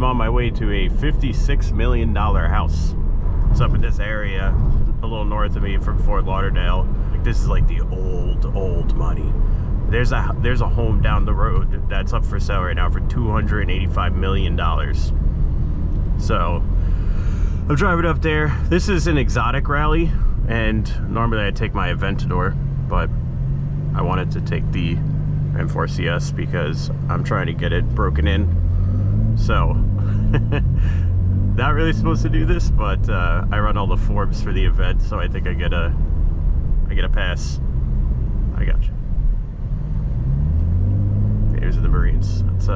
on my way to a $56 million house. It's up in this area, a little north of me from Fort Lauderdale. Like, this is like the old money. There's a home down the road that's up for sale right now for $285 million. So I'm driving up there. This is an exotic rally, and normally I take my Aventador, but I wanted to take the m4cs because I'm trying to get it broken in. So not really supposed to do this, but I run all the forms for the event, so I think I get a pass. I got you. Here's the Marines. Let's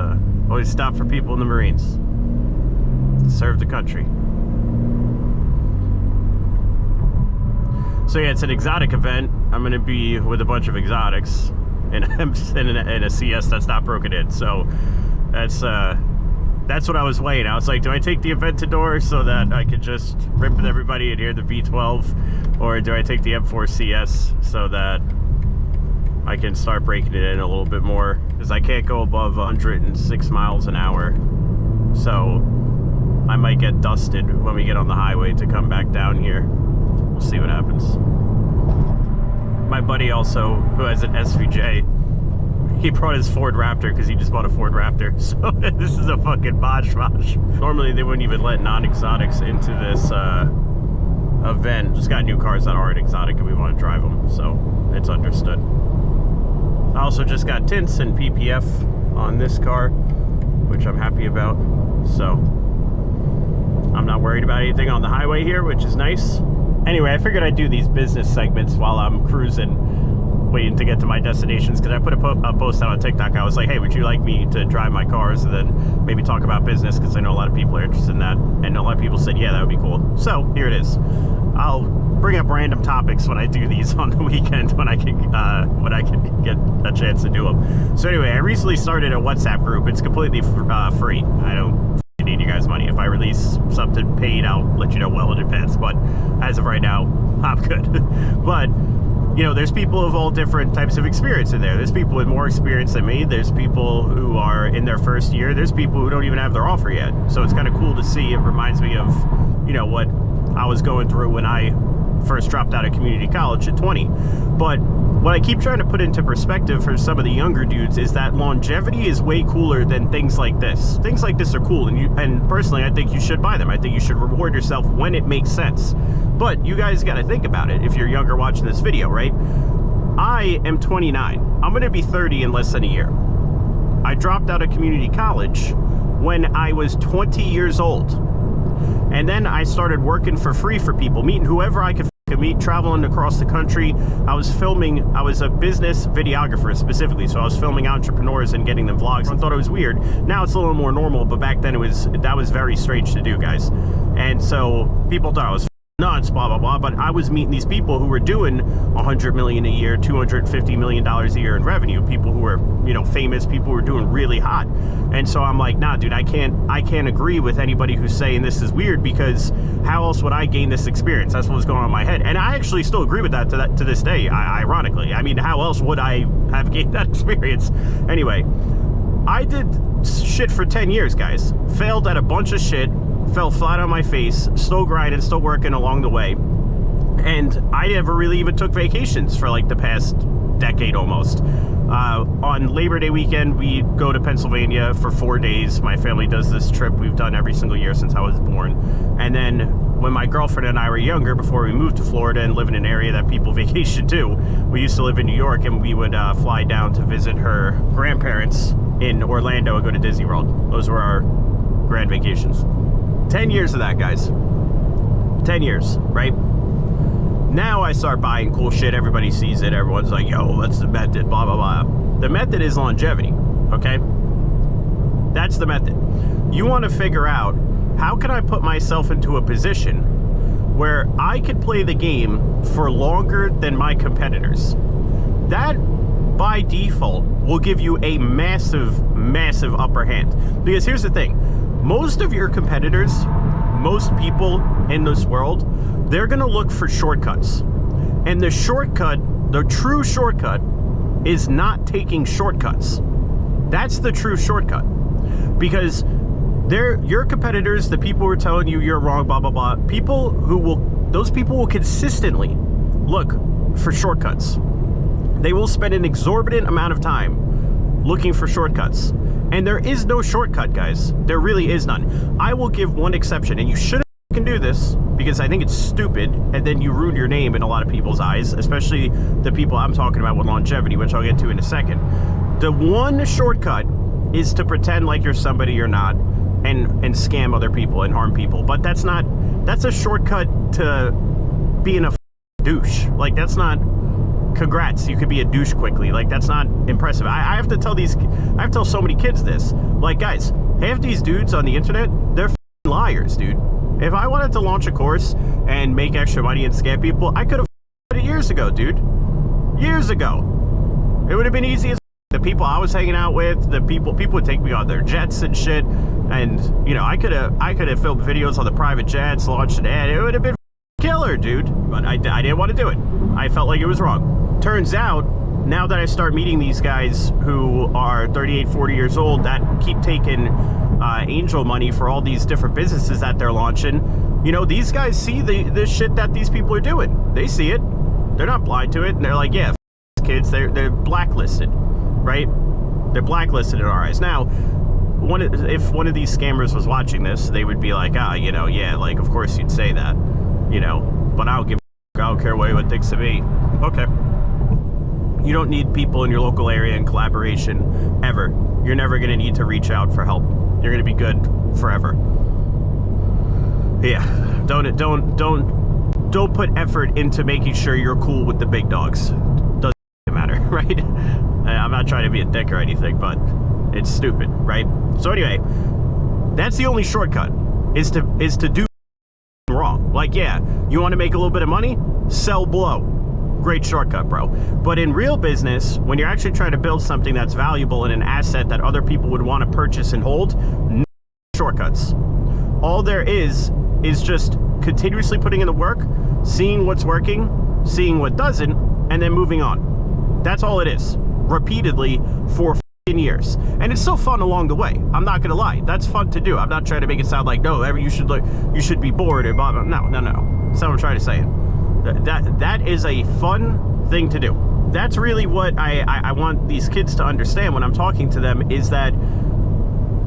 always stop for people in the Marines. Serve the country. So yeah, it's an exotic event. I'm going to be with a bunch of exotics in a CS that's not broken in. So that's what I was weighing. I was like, do I take the Aventador so that I could just rip with everybody and hear the V12, or do I take the M4CS so that I can start breaking it in a little bit more? Because I can't go above 106 miles an hour, so I might get dusted when we get on the highway to come back down here. We'll see what happens. My buddy also, who has an SVJ, he brought his Ford Raptor because he just bought a Ford Raptor. So this is a fucking mosh. Normally they wouldn't even let non-exotics into this event. Just got new cars that aren't exotic and we want to drive them, so it's understood. I also just got tints and PPF on this car, which I'm happy about. So I'm not worried about anything on the highway here, which is nice. Anyway, I figured I'd do these business segments while I'm cruising, waiting to get to my destinations, because I put a post out on TikTok. I was like, hey, would you like me to drive my cars and then maybe talk about business, because I know a lot of people are interested in that, and a lot of people said, yeah, that would be cool. So here it is. I'll bring up random topics when I do these on the weekend, when I can get a chance to do them. So anyway, I recently started a WhatsApp group. It's completely free. I don't need you guys' money. If I release something paid, I'll let you know well in advance, but as of right now, I'm good. But you know, there's people of all different types of experience in there. There's people with more experience than me. There's people who are in their first year. There's people who don't even have their offer yet. So it's kind of cool to see. It reminds me of, you know, what I was going through when I first dropped out of community college at 20. But what I keep trying to put into perspective for some of the younger dudes is that longevity is way cooler than things like this. Things like this are cool, and personally, I think you should buy them. I think you should reward yourself when it makes sense. But you guys got to think about it if you're younger watching this video, right? I am 29. I'm going to be 30 in less than a year. I dropped out of community college when I was 20 years old. And then I started working for free for people, meeting whoever I could meet, traveling across the country. I was a business videographer specifically, so I was filming entrepreneurs and getting them vlogs. I thought it was weird. Now it's a little more normal, but back then that was very strange to do, guys. And so people thought I was nuts, blah blah blah, but I was meeting these people who were doing $100 million a year, $250 million a year in revenue, people who were, you know, famous, people who were doing really hot. And so I'm like, nah, dude, I can't agree with anybody who's saying this is weird, because how else would I gain this experience? That's what was going on in my head. And I actually still agree with that to this day, ironically. I mean, how else would I have gained that experience? Anyway, I did shit for 10 years, guys. Failed at a bunch of shit, fell flat on my face, still grinding, still working along the way. And I never really even took vacations for like the past decade almost. On Labor Day weekend, we go to Pennsylvania for 4 days. My family does this trip we've done every single year since I was born. And then when my girlfriend and I were younger, before we moved to Florida and live in an area that people vacation to, we used to live in New York, and we would fly down to visit her grandparents in Orlando and go to Disney World. Those were our grand vacations. 10 years of that, guys. 10 years, right? Now I start buying cool shit. Everybody sees it. Everyone's like, yo, what's the method? Blah, blah, blah. The method is longevity, okay? That's the method. You want to figure out, how can I put myself into a position where I could play the game for longer than my competitors? That, by default, will give you a massive, massive upper hand. Because here's the thing. Most of your competitors, most people in this world, they're gonna look for shortcuts. And the shortcut, the true shortcut, is not taking shortcuts. That's the true shortcut. Because your competitors, the people who are telling you you're wrong, blah, blah, blah, those people will consistently look for shortcuts. They will spend an exorbitant amount of time looking for shortcuts. And there is no shortcut, guys. There really is none. I will give one exception, and you shouldn't do this because I think it's stupid, and then you ruin your name in a lot of people's eyes, especially the people I'm talking about with longevity, which I'll get to in a second. The one shortcut is to pretend like you're somebody you're not and scam other people and harm people. But that's a shortcut to being a douche. Like, that's not, congrats, you could be a douche quickly. Like, that's not impressive. I have to tell so many kids this. Like, guys, half these dudes on the internet, they're liars, dude. If I wanted to launch a course and make extra money and scam people, I could have done it years ago, dude. Years ago. It would have been easy as the people I was hanging out with, the people would take me on their jets and shit. And, you know, I could have filmed videos on the private jets, launched an ad. It would have been killer, dude. But I didn't want to do it. I felt like it was wrong. Turns out, now that I start meeting these guys who are 38, 40 years old that keep taking angel money for all these different businesses that they're launching, you know, these guys see the shit that these people are doing. They see it. They're not blind to it. And they're like, yeah, kids, they're blacklisted, right? They're blacklisted in our eyes. Now, if one of these scammers was watching this, they would be like, you know, yeah, like, of course you'd say that, you know, but I don't care what anyone thinks of me. Okay. You don't need people in your local area in collaboration ever. You're never going to need to reach out for help. You're going to be good forever. Yeah, don't put effort into making sure you're cool with the big dogs. Doesn't matter, right? I'm not trying to be a dick or anything, but it's stupid, right? So anyway, that's the only shortcut is to do wrong. Like, yeah, you want to make a little bit of money? Sell blow. Great shortcut, bro. But in real business, when you're actually trying to build something that's valuable and an asset that other people would want to purchase and hold, no shortcuts. All there is just continuously putting in the work, seeing what's working, seeing what doesn't, and then moving on. That's all it is. Repeatedly for years. And it's so fun along the way. I'm not gonna lie. That's fun to do. I'm not trying to make it sound like, no, you should be bored or blah, blah. No. That's not what I'm trying to say. That is a fun thing to do. That's really what I want these kids to understand when I'm talking to them, is that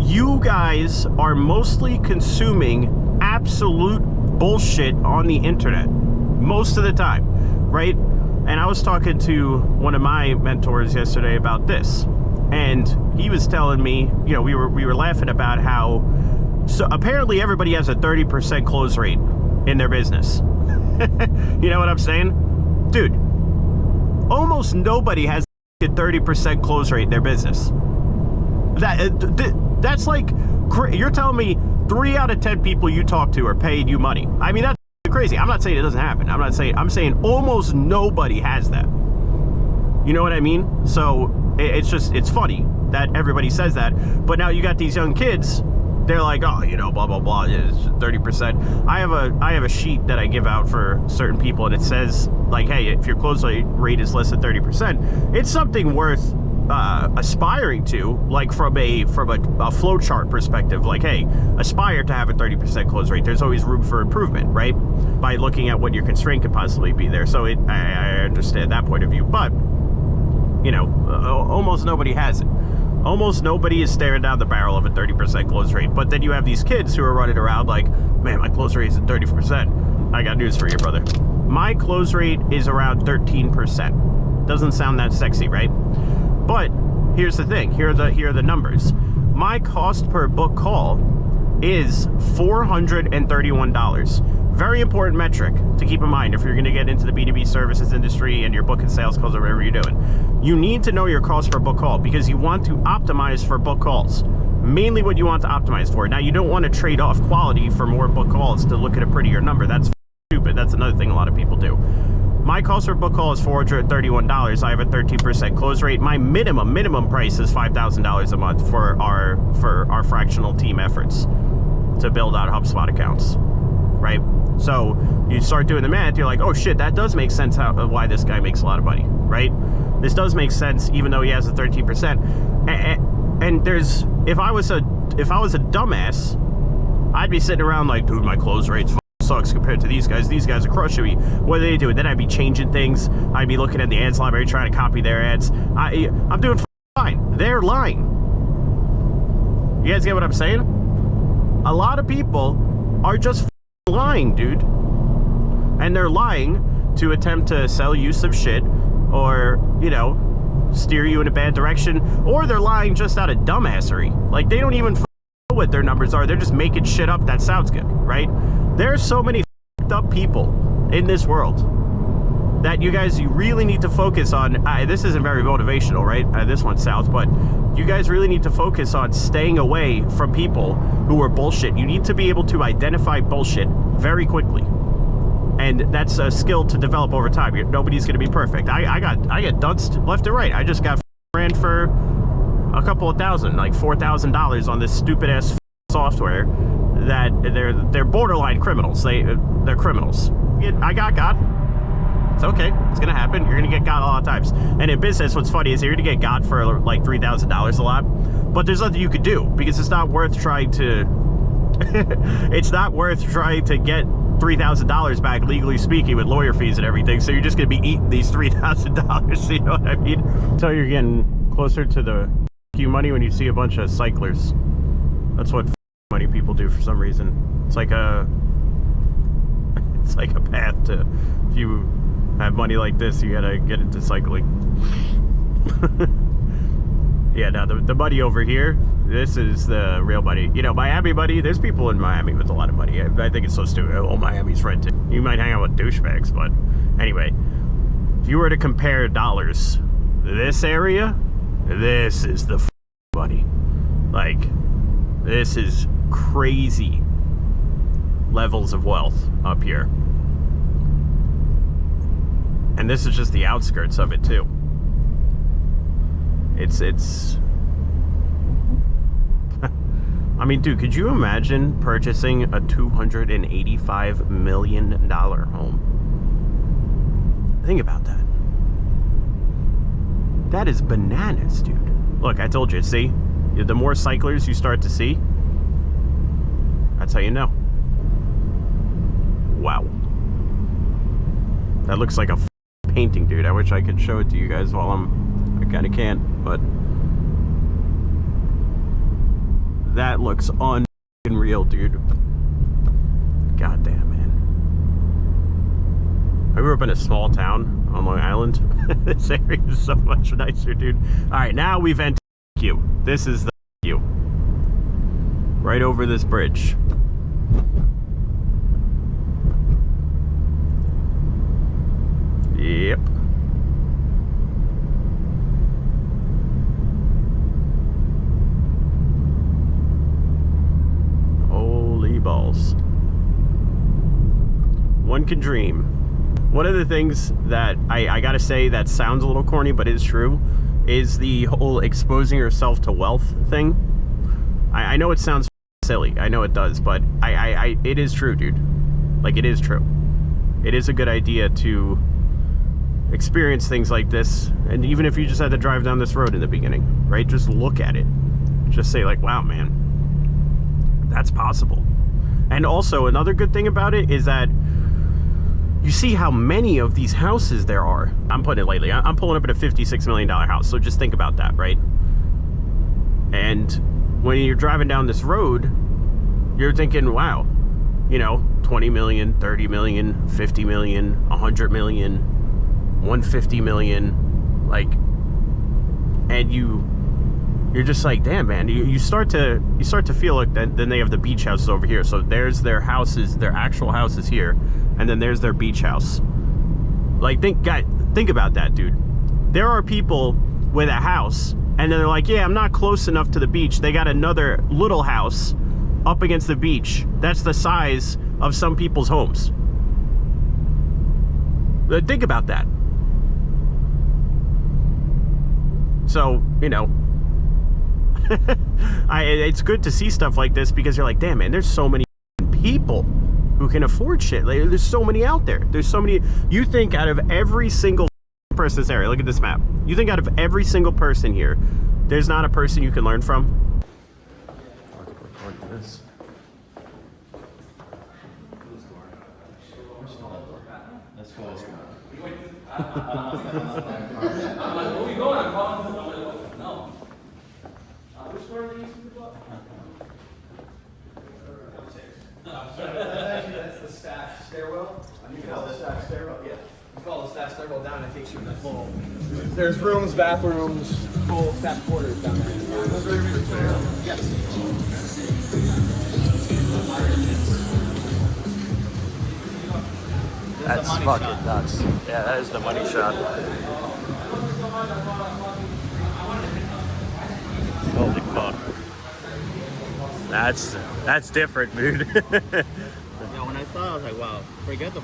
you guys are mostly consuming absolute bullshit on the internet most of the time, right? And I was talking to one of my mentors yesterday about this, and he was telling me, you know, we were laughing about how, so apparently everybody has a 30% close rate in their business. You know what I'm saying? Dude, almost nobody has a 30% close rate in their business. That's like, you're telling me 3 out of 10 people you talk to are paying you money. I mean, that's crazy. I'm not saying it doesn't happen. I'm saying almost nobody has that. You know what I mean? So it's funny that everybody says that, but now you got these young kids, they're like, oh, you know, blah, blah, blah, it's 30%. I have a sheet that I give out for certain people, and it says, like, hey, if your close rate is less than 30%, it's something worth aspiring to, like from a flow chart perspective. Like, hey, aspire to have a 30% close rate. There's always room for improvement, right? By looking at what your constraint could possibly be there. So I understand that point of view, but, you know, almost nobody has it. Almost nobody is staring down the barrel of a 30% close rate. But then you have these kids who are running around like, man, my close rate is at 30%. I got news for you, brother. My close rate is around 13%. Doesn't sound that sexy, right? But here's the thing. Here are the numbers. My cost per book call is $431. Very important metric to keep in mind if you're going to get into the B2B services industry and you're booking sales calls or whatever you're doing. You need to know your cost per book call because you want to optimize for book calls. Mainly what you want to optimize for. Now, you don't want to trade off quality for more book calls to look at a prettier number. That's stupid. That's another thing a lot of people do. My cost per book call is $431. I have a 13% close rate. My minimum price is $5,000 a month for our fractional team efforts to build out HubSpot accounts, right? So you start doing the math, you're like, oh shit, that does make sense why this guy makes a lot of money, right? This does make sense even though he has a 13%. And there's, if I was a a dumbass, I'd be sitting around like, dude, my close rates sucks compared to these guys. These guys are crushing me. What are they doing? Then I'd be changing things. I'd be looking at the ads library trying to copy their ads. I'm doing fine. They're lying. You guys get what I'm saying? A lot of people are just lying, dude. And they're lying to attempt to sell you some shit or, you know, steer you in a bad direction, or they're lying just out of dumbassery. Like, they don't even know what their numbers are. They're just making shit up that sounds good, right? There's so many f***ed up people in this world that you really need to focus on. This isn't very motivational, right? This one's south, but you guys really need to focus on staying away from people who are bullshit. You need to be able to identify bullshit very quickly. And that's a skill to develop over time. Nobody's going to be perfect. I got dunced left and right. I just got ran for a couple of thousand, like $4,000 on this stupid ass software that they're borderline criminals. They're criminals. I got got. It's okay. It's gonna happen. You're gonna get got a lot of times. And in business, what's funny is you're gonna get got for like $3,000 a lot, but there's nothing you could do because it's not worth trying to. It's not worth trying to get $3,000 back, legally speaking, with lawyer fees and everything. So you're just gonna be eating these $3,000. You know what I mean? So you're getting closer to the Q money when you see a bunch of cyclers. That's what money people do for some reason. It's like a path to, if you have money like this, you gotta get into cycling. Yeah, now the money over here, this is the real money. You know, Miami money, there's people in Miami with a lot of money. I think it's so stupid. Oh, Miami's rented. You might hang out with douchebags, but anyway, if you were to compare dollars, this area, this is the money. Like, this is crazy levels of wealth up here. And this is just the outskirts of it too. It's I mean, dude, could you imagine purchasing a $285 million home? Think about that. That is bananas, dude. Look, I told you, see? The more cyclers you start to see, that's how you know. Wow. That looks like a painting, dude. I wish I could show it to you guys while I kind of can't, but that looks unreal, dude. Goddamn, man. I grew up in a small town on Long Island. This area is so much nicer, dude. All right, now we've entered Q. This is the Q. Right over this bridge. Yep. Holy balls. One can dream. One of the things that I gotta say that sounds a little corny but is true is the whole exposing yourself to wealth thing. I know it sounds silly, I know it does, but it is true, dude. Like, it is true. It is a good idea to experience things like this, and even if you just had to drive down this road in the beginning, right? Just look at it. Just say like, wow, man, that's possible. And also, another good thing about it is that you see how many of these houses there are. I'm putting it lightly. I'm pulling up at a $56 million house, so just think about that, right? And when you're driving down this road, you're thinking, wow, you know, 20 million, 30 million, 50 million, 100 million, 150 million, like, and you're just like, damn, man. You start to feel like then they have the beach houses over here. So there's their houses, their actual houses here, and then there's their beach house. Like, think about that, dude. There are people with a house, and then they're like, yeah, I'm not close enough to the beach. They got another little house up against the beach that's the size of some people's homes. Think about that. So, you know, it's good to see stuff like this because you're like, damn, man, there's so many people who can afford shit. Like, there's so many out there. There's so many. You think out of every single person in this area, look at this map. You think out of every single person here, there's not a person you can learn from? Where we going? I'm calling. No. Which door are they using to go up? That's the staff stairwell. You can follow the staff stairwell. Yeah. You follow the staff stairwell down, it takes you to the full. There's rooms, bathrooms, full staff quarters down there. Yes. That's fucking nuts. Yeah, that is the money shot. Holy fuck. That's different, dude. Yeah, when I saw it, I was like, wow, forget the